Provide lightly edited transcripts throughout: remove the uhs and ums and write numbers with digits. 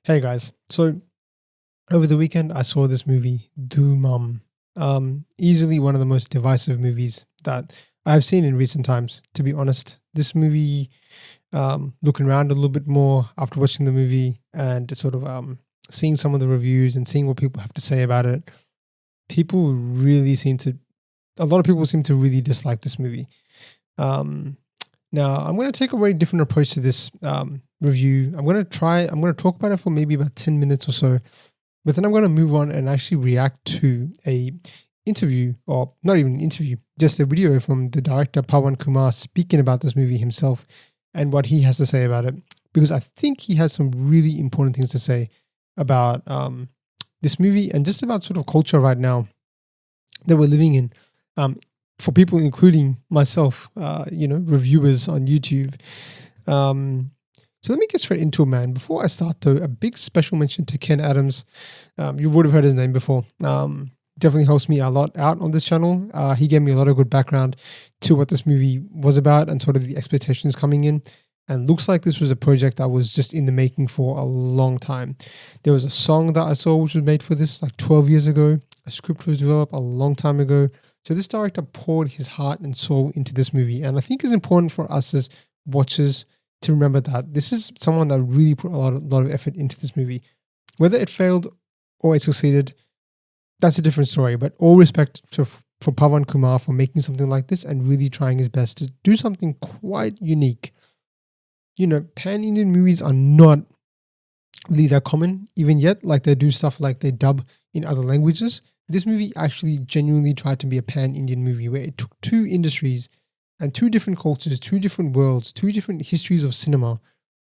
Hey guys, so over the weekend I saw this movie, Dhoomam. Easily one of the most divisive movies that I've seen in recent times. To be honest, this movie, looking around a little bit more after watching the movie and sort of seeing some of the reviews and seeing what people have to say about it, people really seem to. A lot of people seem to really dislike this movie. Um, Now, I'm going to take a very different approach to this review. I'm going to talk about it for maybe about 10 minutes or so, but then I'm going to move on and actually react to a interview, or not even an interview, just a video from the director Pawan Kumar speaking about this movie himself and what he has to say about it, because I think he has some really important things to say about this movie and just about sort of culture right now that we're living in. For people, including myself, reviewers on YouTube. So let me get straight into it, man. Before I start, though, a big special mention to Ken Adams. You would have heard his name before. Definitely helps me a lot out on this channel. He gave me a lot of good background to what this movie was about and sort of the expectations coming in. And looks like this was a project that was just in the making for a long time. There was a song that I saw which was made for this like 12 years ago. A script was developed a long time ago. So this director poured his heart and soul into this movie. And I think it's important for us as watchers to remember that this is someone that really put a lot of effort into this movie. Whether it failed or it succeeded, that's a different story. But all respect for Pawan Kumar for making something like this and really trying his best to do something quite unique. You know, pan-Indian movies are not really that common even yet. Like they do stuff like they dub in other languages. This movie actually genuinely tried to be a pan-Indian movie where it took two industries and two different cultures, two different worlds, two different histories of cinema,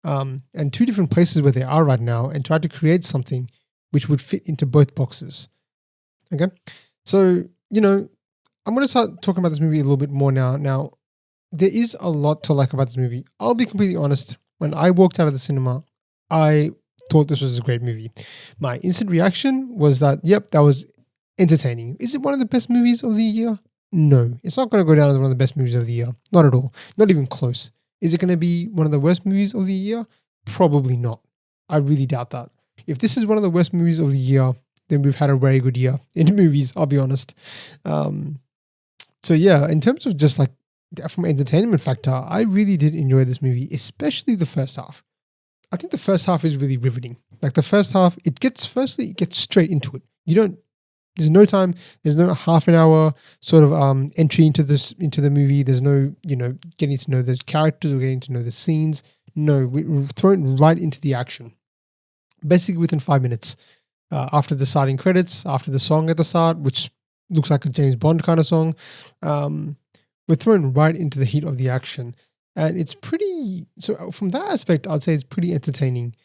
and two different places where they are right now, and tried to create something which would fit into both boxes. Okay? So, I'm going to start talking about this movie a little bit more now. Now, there is a lot to like about this movie. I'll be completely honest. When I walked out of the cinema, I thought this was a great movie. My instant reaction was that, yep, that was entertaining. Is it one of the best movies of the year? No, it's not going to go down as one of the best movies of the year. Not at all. Not even close. Is it going to be one of the worst movies of the year? Probably not. I really doubt that. If this is one of the worst movies of the year, then we've had a very good year in movies, I'll be honest. So yeah, in terms of just like from an entertainment factor, I really did enjoy this movie, especially the first half. I think the first half is really riveting. Like the first half, it gets straight into it. There's no time. There's no half an hour sort of entry into the movie. There's no getting to know the characters or getting to know the scenes. No, we're thrown right into the action. Basically within 5 minutes, after the starting credits, after the song at the start, which looks like a James Bond kind of song, we're thrown right into the heat of the action, and it's pretty. So from that aspect, I'd say it's pretty entertaining.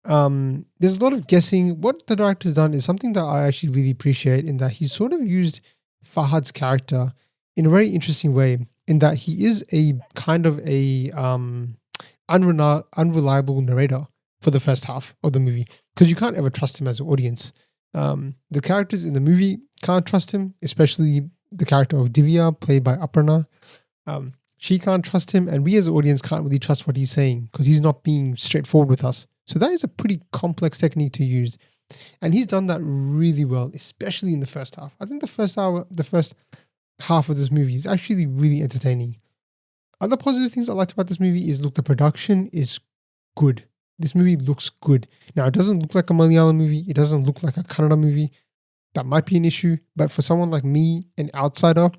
There's a lot of guessing. What the director's done is something that I actually really appreciate, in that he's sort of used Fahadh's character in a very interesting way, in that he is a kind of a unreliable narrator for the first half of the movie, because you can't ever trust him as an audience. The characters in the movie can't trust him, especially the character of Divya, played by Aparna. She can't trust him, and we as an audience can't really trust what he's saying because he's not being straightforward with us. So that is a pretty complex technique to use. And he's done that really well, especially in the first half. I think the first half of this movie is actually really entertaining. Other positive things I liked about this movie is, look, the production is good. This movie looks good. Now, it doesn't look like a Malayalam movie. It doesn't look like a Kannada movie. That might be an issue. But for someone like me, an outsider,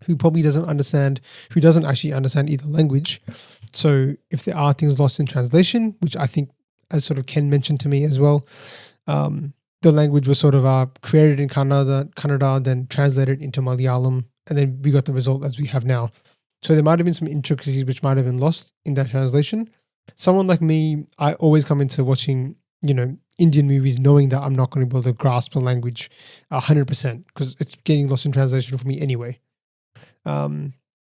who probably doesn't actually understand either language. So if there are things lost in translation, which I think, as sort of Ken mentioned to me as well, the language was sort of created in Kannada, then translated into Malayalam, and then we got the result as we have now. So there might have been some intricacies which might have been lost in that translation. Someone like me, I always come into watching, Indian movies knowing that I'm not going to be able to grasp the language 100% because it's getting lost in translation for me anyway.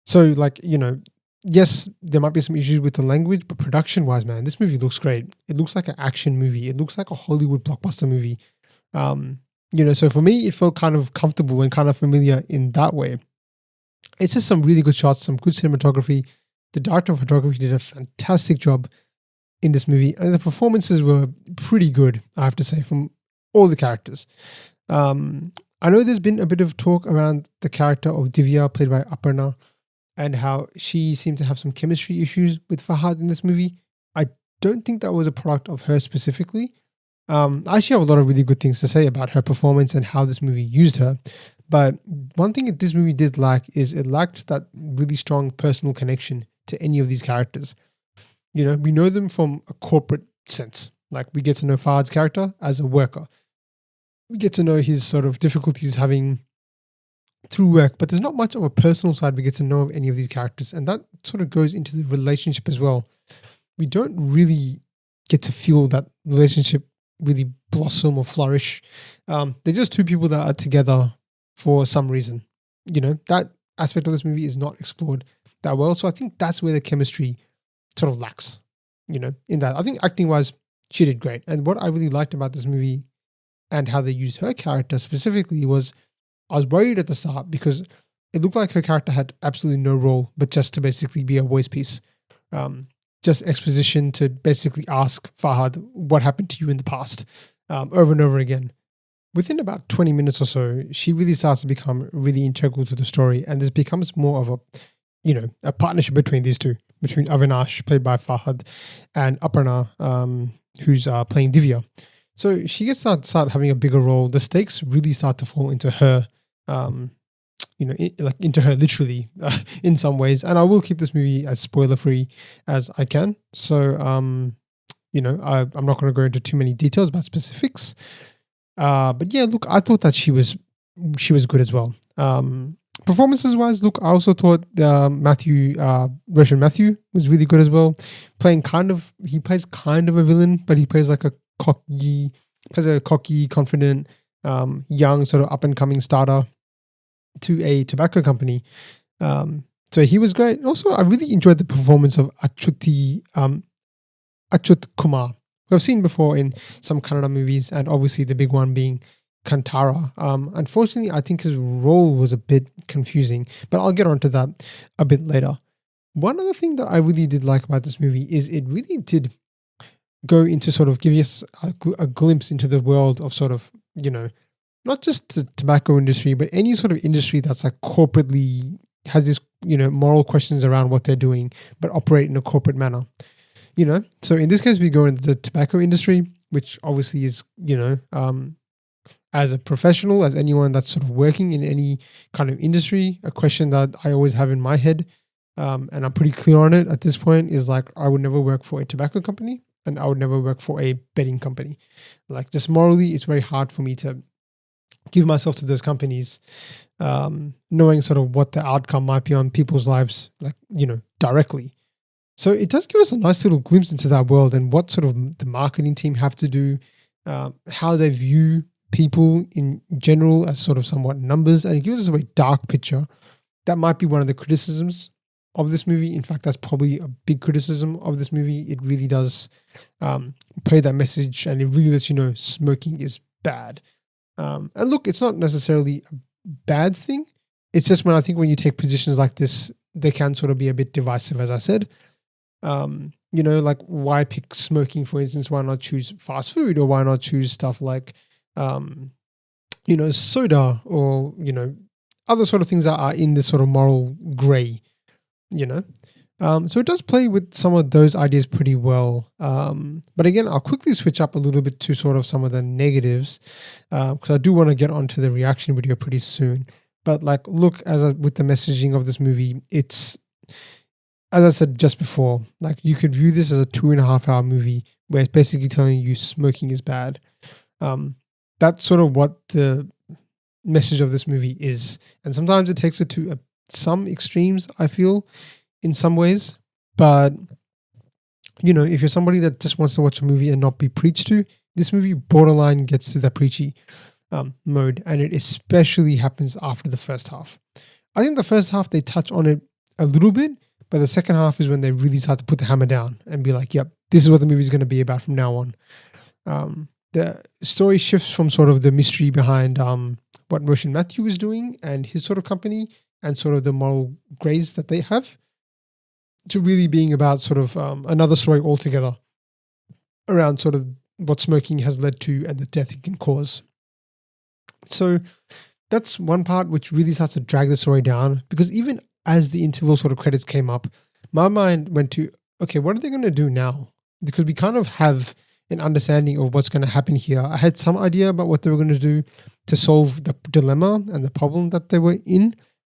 So yes, there might be some issues with the language, but production-wise, man, this movie looks great. It looks like an action movie. It looks like a Hollywood blockbuster movie. So for me, it felt kind of comfortable and kind of familiar in that way. It's just some really good shots, some good cinematography. The director of photography did a fantastic job in this movie, and the performances were pretty good, I have to say, from all the characters. I know there's been a bit of talk around the character of Divya, played by Aparna, and how she seemed to have some chemistry issues with Fahadh in this movie. I don't think that was a product of her specifically. I actually have a lot of really good things to say about her performance and how this movie used her. But one thing that this movie did lack is it lacked that really strong personal connection to any of these characters. You know, we know them from a corporate sense. Like, we get to know Fahad's character as a worker. We get to know his sort of difficulties having through work, but there's not much of a personal side we get to know of any of these characters. And that sort of goes into the relationship as well. We don't really get to feel that relationship really blossom or flourish. They're just two people that are together for some reason. You know, that aspect of this movie is not explored that well. So I think that's where the chemistry sort of lacks, you know, in that. I think acting wise, she did great. And what I really liked about this movie and how they used her character specifically was, I was worried at the start because it looked like her character had absolutely no role, but just to basically be a voice piece. Just exposition to basically ask Fahadh what happened to you in the past over and over again. Within about 20 minutes or so, she really starts to become really integral to the story, and this becomes more of a, you know, a partnership between these two, between Avinash, played by Fahadh, and Aparna, who's playing Divya. So she gets to start having a bigger role. The stakes really start to fall into her, you know, into her literally in some ways. And I will keep this movie as spoiler free as I can. So, you know, I'm not going to go into too many details about specifics. But yeah, look, I thought that she was good as well. Performances wise, look, I also thought Roshan Mathew was really good as well. He plays kind of a villain, but he plays like a cocky, confident, young sort of up and coming starter to a tobacco company. So he was great. Also, I really enjoyed the performance of Achyuth Kumar, who I've seen before in some Kannada movies, and obviously the big one being Kantara. Unfortunately, I think his role was a bit confusing, but I'll get onto that a bit later. One other thing that I really did like about this movie is it really did go into sort of give us a glimpse into the world of sort of, you know, not just the tobacco industry, but any sort of industry that's like corporately has this, you know, moral questions around what they're doing, but operate in a corporate manner. You know, so in this case, we go into the tobacco industry, which obviously is, you know, as a professional, as anyone that's sort of working in any kind of industry, a question that I always have in my head, and I'm pretty clear on it at this point, is like, I would never work for a tobacco company and I would never work for a betting company. Like, just morally, it's very hard for me to give myself to those companies, knowing sort of what the outcome might be on people's lives, like, you know, directly. So it does give us a nice little glimpse into that world and what sort of the marketing team have to do, how they view people in general as sort of somewhat numbers, and it gives us a very dark picture. That might be one of the criticisms of this movie. In fact, that's probably a big criticism of this movie. It really does play that message, and it really lets you know smoking is bad. And look, it's not necessarily a bad thing. It's just when you take positions like this, they can sort of be a bit divisive, as I said. You know, like, why pick smoking, for instance? Why not choose fast food, or why not choose stuff like, you know, soda, or, you know, other sort of things that are in this sort of moral gray, you know? So it does play with some of those ideas pretty well. But again, I'll quickly switch up a little bit to sort of some of the negatives, because I do want to get onto the reaction video pretty soon. But like, look, with the messaging of this movie, it's, as I said just before, like, you could view this as a 2.5 hour movie where it's basically telling you smoking is bad. That's sort of what the message of this movie is. And sometimes it takes it to some extremes, I feel, in some ways. But, you know, if you're somebody that just wants to watch a movie and not be preached to, this movie borderline gets to the preachy mode. And it especially happens after the first half. I think the first half, they touch on it a little bit, but the second half is when they really start to put the hammer down and be like, yep, this is what the movie is going to be about from now on. The story shifts from sort of the mystery behind what Roshan Mathew is doing and his sort of company and sort of the moral grays that they have, to really being about sort of another story altogether. around sort of what smoking has led to and the death it can cause. So that's one part which really starts to drag the story down, because even as the interval sort of credits came up, my mind went to, okay, what are they going to do now? Because we kind of have an understanding of what's going to happen here. I had some idea about what they were going to do to solve the dilemma and the problem that they were in,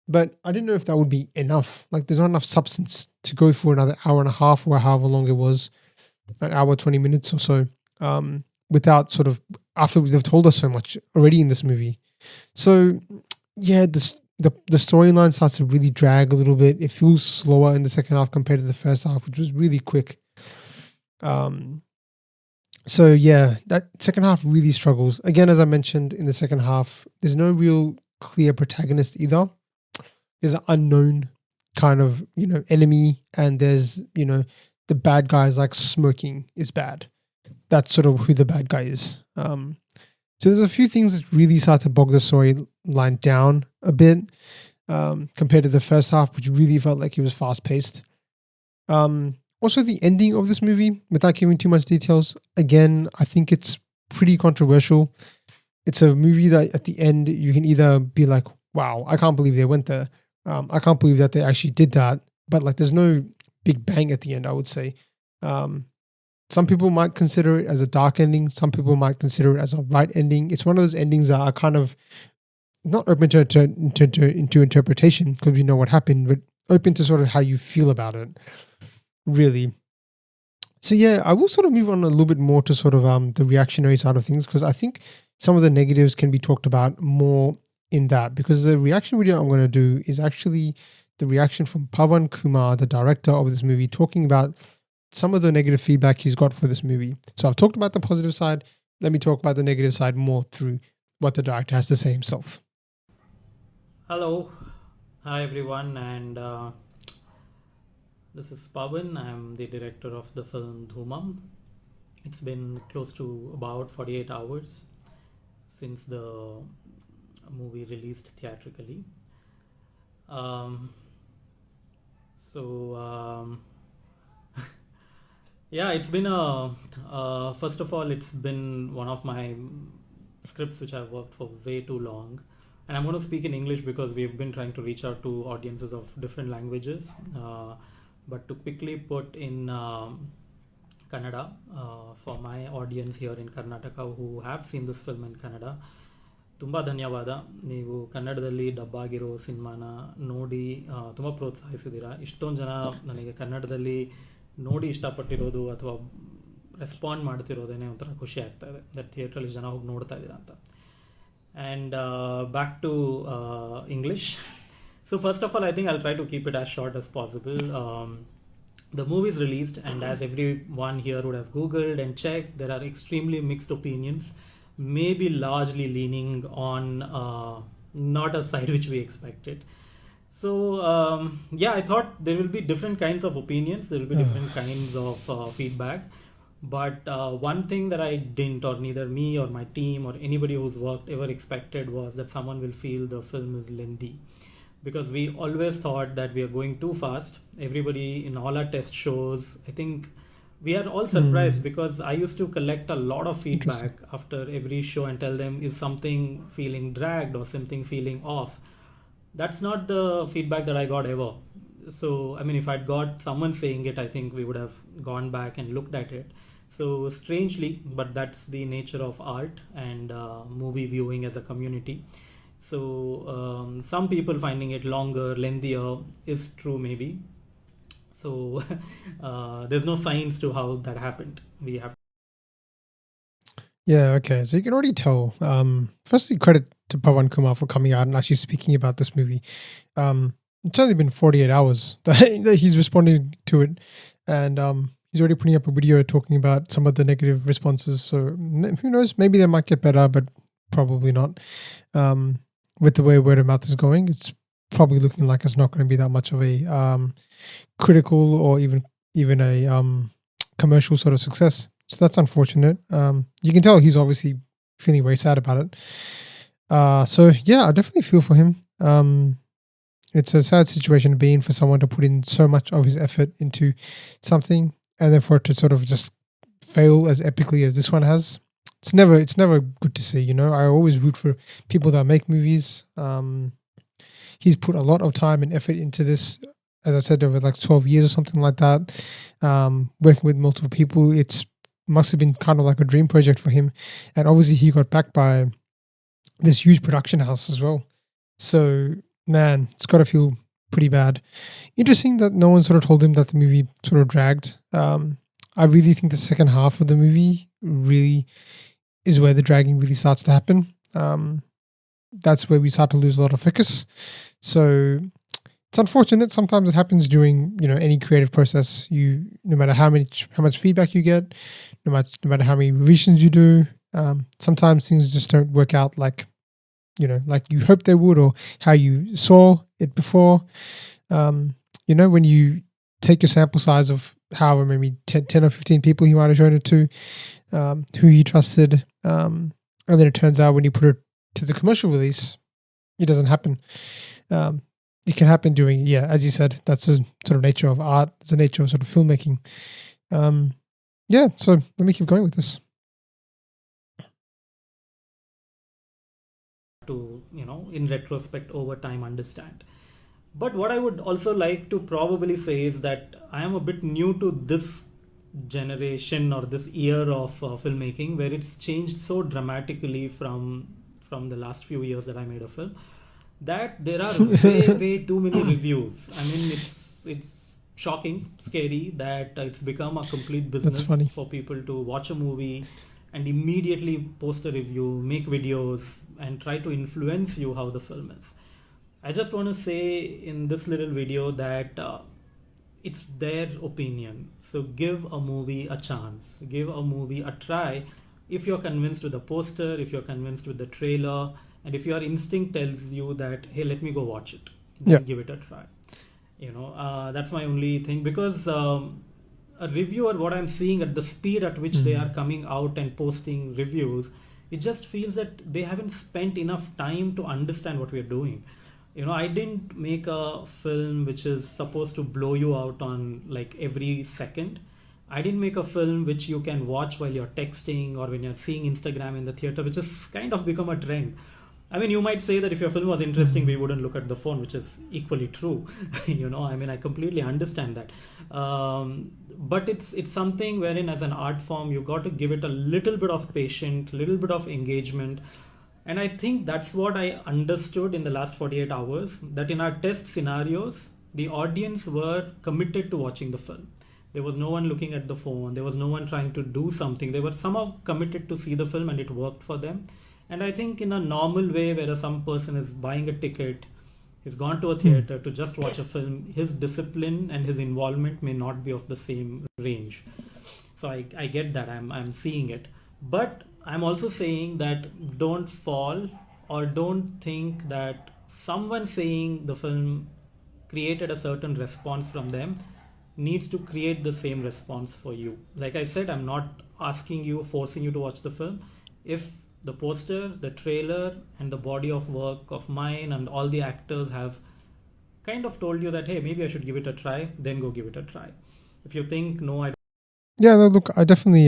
but I didn't know if that would be enough. Like, there's not enough substance to go for another hour and a half or however long it was, an hour, 20 minutes or so, without sort of, after they've told us so much already in this movie. So, yeah, the storyline starts to really drag a little bit. It feels slower in the second half compared to the first half, which was really quick. So yeah, that second half really struggles. Again, as I mentioned, in the second half, there's no real clear protagonist either. There's an unknown kind of, enemy, and there's, the bad guys, like smoking is bad. That's sort of who the bad guy is. So there's a few things that really start to bog the storyline down a bit compared to the first half, which really felt like it was fast paced. Also, the ending of this movie, without giving too much details, again, I think it's pretty controversial. It's a movie that at the end, you can either be like, wow, I can't believe they went there. I can't believe that they actually did that. But like, there's no big bang at the end, I would say. Some people might consider it as a dark ending. Some people might consider it as a right ending. It's one of those endings that are kind of not open to interpretation, because we know what happened, but open to sort of how you feel about it, really. So yeah, I will sort of move on a little bit more to sort of the reactionary side of things, because I think some of the negatives can be talked about more in that, because the reaction video I'm going to do is actually the reaction from Pawan Kumar, the director of this movie, talking about some of the negative feedback he's got for this movie. So I've talked about the positive side. Let me talk about the negative side more through what the director has to say himself. Hello, hi everyone, and this is Pawan. I'm the director of the film Dhoomam. It's been close to about 48 hours since the movie released theatrically. Yeah, it's been first of all, it's been one of my scripts which I've worked for way too long. And I'm going to speak in English because we've been trying to reach out to audiences of different languages. But to quickly put in Kannada, for my audience here in Karnataka who have seen this film in Kannada, ತುಂಬ ಧನ್ಯವಾದ. ನೀವು ಕನ್ನಡದಲ್ಲಿ dub ಆಗಿರೋ ಸಿನಿಮಾನ ನೋಡಿ ತುಂಬ ಪ್ರೋತ್ಸಾಹಿಸಿದ್ದೀರಾ. ಇಷ್ಟೊಂದು ಜನ ನನಗೆ ಕನ್ನಡದಲ್ಲಿ ನೋಡಿ ಇಷ್ಟಪಟ್ಟಿರೋದು ಅಥವಾ ರೆಸ್ಪಾಂಡ್ ಮಾಡ್ತಿರೋದೇನೆ ಒಂಥರ ಖುಷಿ ಆಗ್ತಾ ಇದೆ, ದಟ್ ಥಿಯೇಟ್ರಲ್ಲಿ ಜನ ಹೋಗಿ ನೋಡ್ತಾ ಇದ್ದೀರಾ ಅಂತ. And back to English. So first of all, I think I'll try to keep it as short as possible. The movie is released, and as everyone here would have Googled and checked, there are extremely mixed opinions, maybe largely leaning on not a side which we expected. So yeah, I thought there will be different kinds of opinions, there will be different kinds of feedback. But one thing that I didn't, or neither me or my team or anybody who's worked ever expected, was that someone will feel the film is lengthy. Because we always thought that we are going too fast. Everybody in all our test shows, I think we are all surprised, because I used to collect a lot of feedback after every show and tell them, is something feeling dragged or something feeling off? That's not the feedback that I got ever. So, I mean, if I'd got someone saying it, I think we would have gone back and looked at it. So strangely, but that's the nature of art and movie viewing as a community. So some people finding it longer, lengthier is true maybe. So there's no science to how that happened. We have. Yeah, okay. So you can already tell. Firstly, credit to Pawan Kumar for coming out and actually speaking about this movie. It's only been 48 hours that he's responding to it. And he's already putting up a video talking about some of the negative responses. So who knows? Maybe they might get better, but probably not. With the way word of mouth is going, it's probably looking like it's not going to be that much of a critical or even a commercial sort of success. So that's unfortunate. You can tell he's obviously feeling very sad about it. So yeah, I definitely feel for him. It's a sad situation to be in for someone to put in so much of his effort into something, and then for it to sort of just fail as epically as this one has, it's never good to see. I always root for people that make movies. He's put a lot of time and effort into this, as I said, over like 12 years or something like that. Working with multiple people, it's must have been kind of like a dream project for him, and obviously he got backed by this huge production house as well. So man, it's got to feel pretty bad. Interesting that no one sort of told him that the movie sort of dragged. I really think the second half of the movie really is where the dragging really starts to happen. That's where we start to lose a lot of focus. So it's unfortunate. Sometimes it happens during any creative process. No matter how much feedback you get, no matter how many revisions you do, sometimes things just don't work out like you hoped they would, or how you saw it before. When you take your sample size of however maybe 10 or 15 people you might have shown it to, who you trusted, and then it turns out when you put it to the commercial release, it doesn't happen. It can happen during, as you said, that's the sort of nature of art. It's the nature of sort of filmmaking. So let me keep going with this. To, in retrospect, over time, understand. But what I would also like to probably say is that I am a bit new to this generation or this year of filmmaking, where it's changed so dramatically from the last few years that I made a film, that there are way too many reviews. I mean, it's shocking, scary that it's become a complete business for people to watch a movie and immediately post a review, make videos, and try to influence you how the film is. I just want to say in this little video that it's their opinion. So give a movie a chance. Give a movie a try. If you're convinced with the poster, if you're convinced with the trailer, and if your instinct tells you that, hey, let me go watch it, then give it a try. That's my only thing, because a reviewer, what I'm seeing at the speed at which they are coming out and posting reviews, it just feels that they haven't spent enough time to understand what we're doing. I didn't make a film which is supposed to blow you out on like every second. I didn't make a film which you can watch while you're texting or when you're seeing Instagram in the theater, which has kind of become a trend. I mean, you might say that if your film was interesting, we wouldn't look at the phone, which is equally true. I completely understand that. But it's something wherein, as an art form, you got to give it a little bit of patience, little bit of engagement. And I think that's what I understood in the last 48 hours, that in our test scenarios, the audience were committed to watching the film. There was no one looking at the phone. There was no one trying to do something. They were somehow committed to see the film, and it worked for them. And I think in a normal way, where some person is buying a ticket, he's gone to a theater to just watch a film, his discipline and his involvement may not be of the same range. So I get that. I'm seeing it. But I'm also saying that don't fall, or don't think that someone saying the film created a certain response from them needs to create the same response for you. Like I said, I'm not asking you, forcing you to watch the film. If the poster, the trailer, and the body of work of mine and all the actors have kind of told you that, hey, maybe I should give it a try, then go give it a try. If you think, no, I... Yeah, no, look, I definitely,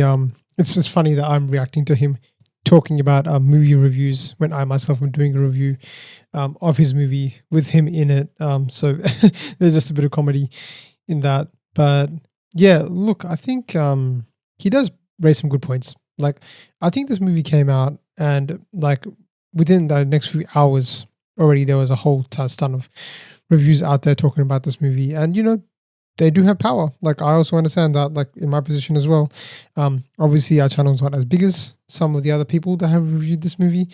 it's just funny that I'm reacting to him talking about movie reviews when I myself am doing a review of his movie with him in it. So there's just a bit of comedy in that. But yeah, look, I think he does raise some good points. Like, I think this movie came out, and like within the next few hours already there was a whole ton of reviews out there talking about this movie, and they do have power. Like, I also understand that, like, in my position as well. Obviously our channel's not as big as some of the other people that have reviewed this movie,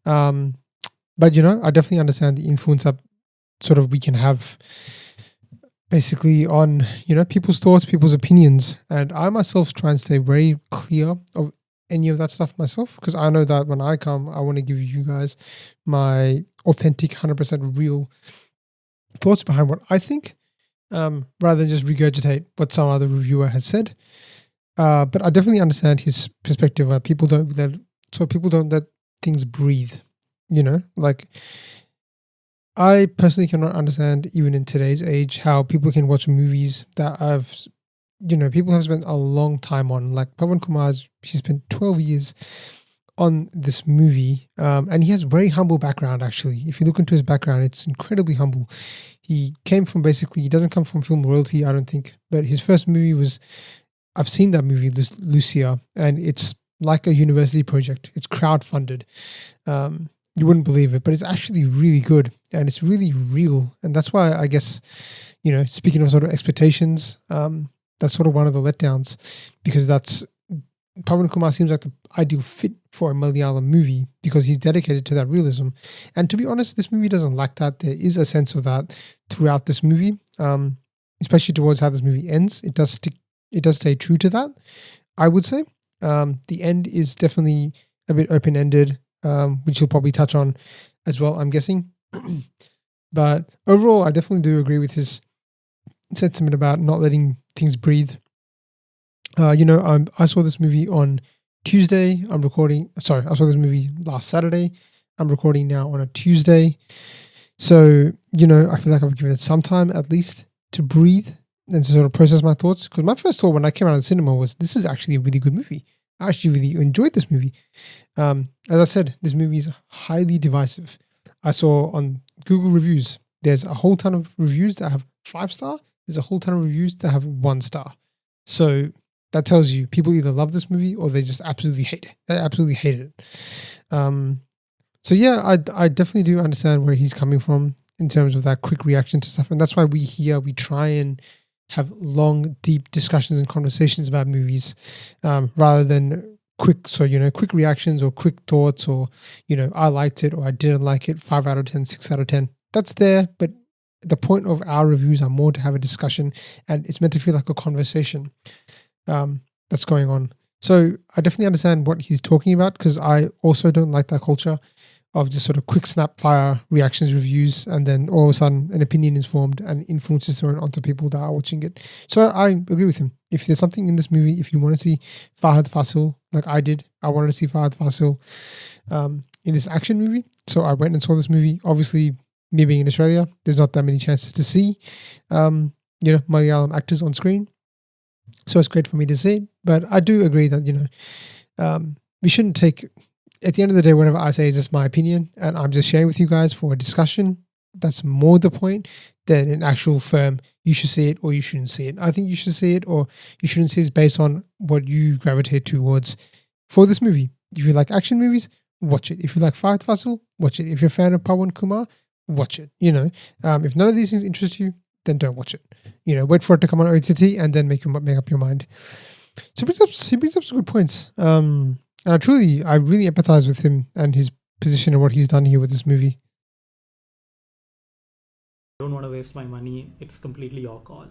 but I definitely understand the influence that sort of we can have basically on people's thoughts, people's opinions. And I myself try and stay very clear of any of that stuff myself, because I know that when I come, I want to give you guys my authentic 100% real thoughts behind what I think, rather than just regurgitate what some other reviewer has said. But I definitely understand his perspective. People don't let things breathe. Like, I personally cannot understand, even in today's age, how people can watch movies that have people have spent a long time on. Like Pawan Kumar, he spent 12 years on this movie, and he has a very humble background. Actually, if you look into his background, it's incredibly humble. He came from he doesn't come from film royalty, I don't think, but his first movie was, I've seen that movie, Lucia, and it's like a university project. It's crowdfunded. You wouldn't believe it, but it's actually really good and it's really real. And that's why I guess, speaking of sort of expectations, that's sort of one of the letdowns, because Pawan Kumar seems like the ideal fit for a Malayalam movie because he's dedicated to that realism. And to be honest, this movie doesn't lack that. There is a sense of that throughout this movie, especially towards how this movie ends. It does stay true to that, I would say. The end is definitely a bit open-ended, which you'll probably touch on as well, I'm guessing. But overall, I definitely do agree with his sentiment about not letting things breathe. I saw this movie on Tuesday. I saw this movie last Saturday. I'm recording now on a Tuesday. So, I feel like I've given it some time at least to breathe and to sort of process my thoughts. Because my first thought when I came out of the cinema was, this is actually a really good movie. I actually really enjoyed this movie. As I said, this movie is highly divisive. I saw on Google reviews, there's a whole ton of reviews that have 5-star. There's a whole ton of reviews that have 1 star. So that tells you people either love this movie or they just absolutely hate it. They absolutely hate it. So yeah, I definitely do understand where he's coming from in terms of that quick reaction to stuff. And that's why we try and have long, deep discussions and conversations about movies, rather than quick reactions or quick thoughts or, I liked it or I didn't like it, 5 out of 10, 6 out of 10. That's there, but the point of our reviews are more to have a discussion, and it's meant to feel like a conversation that's going on. So I definitely understand what he's talking about, because I also don't like that culture of just sort of quick snap fire reactions, reviews, and then all of a sudden an opinion is formed and influence is thrown onto people that are watching it. So I agree with him. If there's something in this movie, if you want to see Fahadh Faasil, like I did, I wanted to see Fahadh Faasil in this action movie. So I went and saw this movie. Obviously, me being in Australia, there's not that many chances to see, Malayalam actors on screen. So it's great for me to see. But I do agree that, we shouldn't take, at the end of the day, whatever I say is just my opinion, and I'm just sharing with you guys for a discussion. That's more the point than an actual firm, you should see it or you shouldn't see it. I think you should see it or you shouldn't see it based on what you gravitate towards for this movie. If you like action movies, watch it. If you like Fahadh Faasil, watch it. If you're a fan of Pawan Kumar, watch it. If none of these things interest you, then don't watch it. Wait for it to come on OTT and then make up your mind. So he brings up some good points. And I really empathize with him and his position and what he's done here with this movie. I don't want to waste my money. It's completely your call.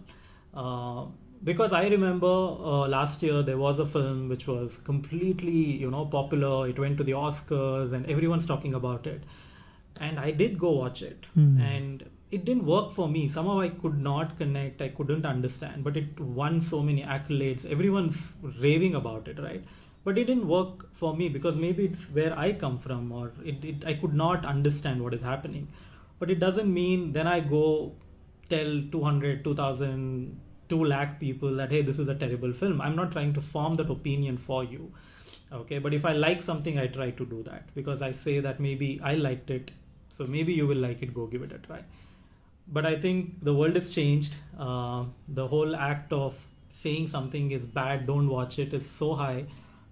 Because I remember last year there was a film which was completely, popular. It went to the Oscars and everyone's talking about it. And I did go watch it. And it didn't work for me. Somehow I could not connect. I couldn't understand. But it won so many accolades. Everyone's raving about it, right? But it didn't work for me because maybe it's where I come from, or I could not understand what is happening. But it doesn't mean then I go tell 200, 2000, 2 lakh people that, hey, this is a terrible film. I'm not trying to form that opinion for you. Okay, but if I like something, I try to do that because I say that maybe I liked it, so maybe you will like it, go give it a try. But I think the world has changed. The whole act of saying something is bad, don't watch it, is so high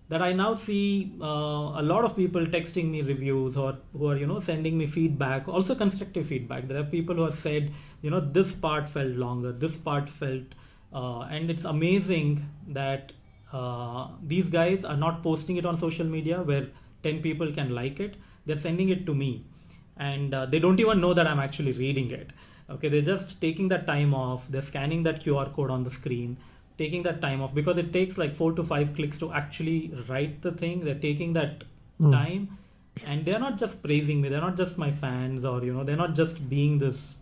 that I now see a lot of people texting me reviews or who are, sending me feedback, also constructive feedback. There are people who have said, this part felt longer, this part felt, and it's amazing that these guys are not posting it on social media where 10 people can like it. They're sending it to me, and they don't even know that I'm actually reading it. Okay, they're just taking that time off. They're scanning that QR code on the screen, taking that time off because it takes like 4 to 5 clicks to actually write the thing. They're taking that time, and they're not just praising me. They're not just my fans, or they're not just being this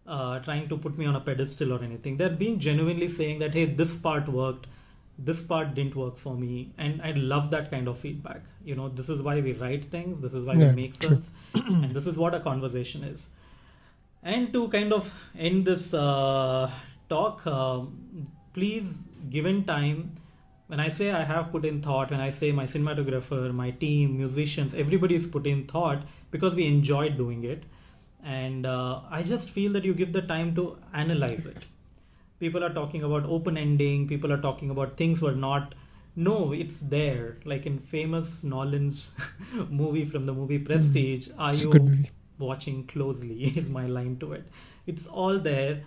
trying to put me on a pedestal or anything. They're being genuinely saying that, hey, this part worked, this part didn't work for me. And I love that kind of feedback. This is why we write things, this is why we make films, and this is what a conversation is. And to kind of end this talk, please, given time, when I say I have put in thought, when I say my cinematographer, my team, musicians, everybody is put in thought because we enjoyed doing it. And I just feel that you give the time to analyze it. People are talking about open ending, people are talking about things were not. No, it's there. Like in famous Nolan's movie from the movie Prestige, are It's a good you movie. watching closely? Is my line to it. It's all there.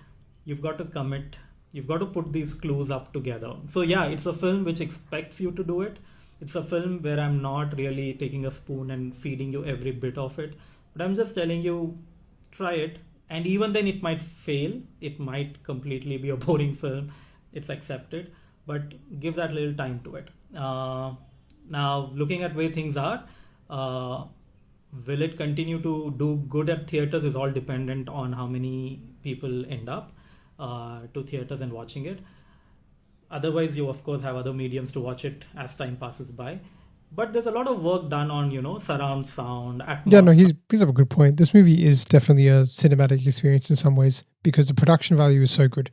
You've got to commit. You've got to put these clues up together. So yeah, it's a film which expects you to do it. It's a film where I'm not really taking a spoon and feeding you every bit of it, but I'm just telling you, try it. And even then, it might fail. It might completely be a boring film. It's accepted, but give that little time to it. Now, looking at where things are, uh, will it continue to do good at theaters is all dependent on how many people end up to theaters and watching it. Otherwise, you of course have other mediums to watch it as time passes by. But there's a lot of work done on, surround sound, Yeah, no, atmos. he brings up a good point. This movie is definitely a cinematic experience in some ways because the production value is so good.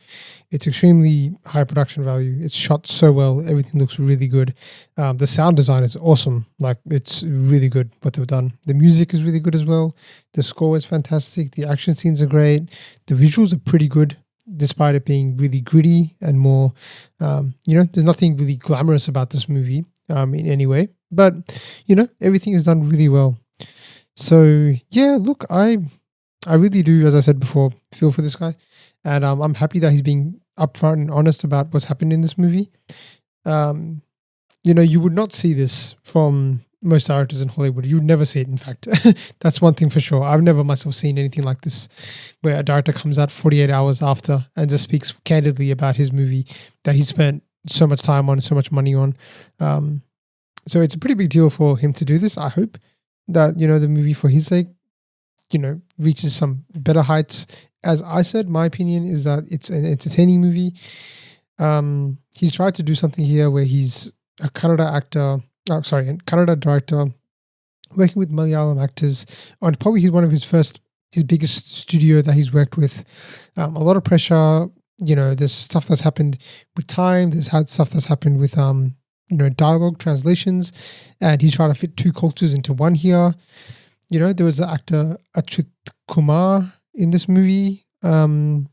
It's extremely high production value. It's shot so well. Everything looks really good. The sound design is awesome. Like, it's really good what they've done. The music is really good as well. The score is fantastic. The action scenes are great. The visuals are pretty good, despite it being really gritty and more, there's nothing really glamorous about this movie in any way. But, everything is done really well. So, yeah, look, I really do, as I said before, feel for this guy. And I'm happy that he's being upfront and honest about what's happened in this movie. You would not see this from most directors in Hollywood. You would never see it, in fact. That's one thing for sure. I've never myself seen anything like this, where a director comes out 48 hours after and just speaks candidly about his movie that he spent so much time on, so much money on. So it's a pretty big deal for him to do this. I hope that, the movie, for his sake, reaches some better heights. As I said, my opinion is that it's an entertaining movie. He's tried to do something here where he's a Kannada director working with Malayalam actors on probably one of his biggest studio that he's worked with. A lot of pressure. There's stuff that's happened with time. There's had stuff that's happened with dialogue translations, and he's trying to fit two cultures into one here. There was the actor Achyuth Kumar in this movie, and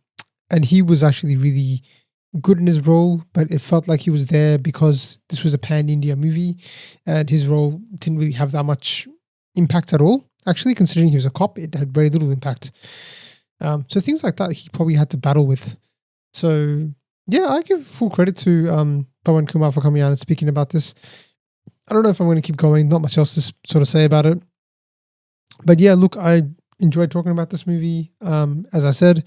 he was actually really good in his role, but it felt like he was there because this was a pan-India movie, and his role didn't really have that much impact at all. Actually, considering he was a cop, it had very little impact. So things like that he probably had to battle with. So yeah, I give full credit to Pawan Kumar for coming out and speaking about this. I don't know if I'm going to keep going. Not much else to sort of say about it. But yeah, look, I enjoyed talking about this movie. As I said,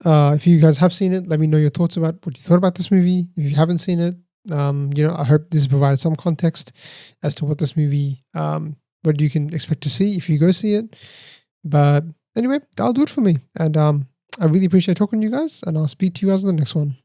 if you guys have seen it, let me know your thoughts about what you thought about this movie. If you haven't seen it, I hope this provided some context as to what this movie, what you can expect to see if you go see it. But anyway, that'll do it for me. And I really appreciate talking to you guys, and I'll speak to you guys in the next one.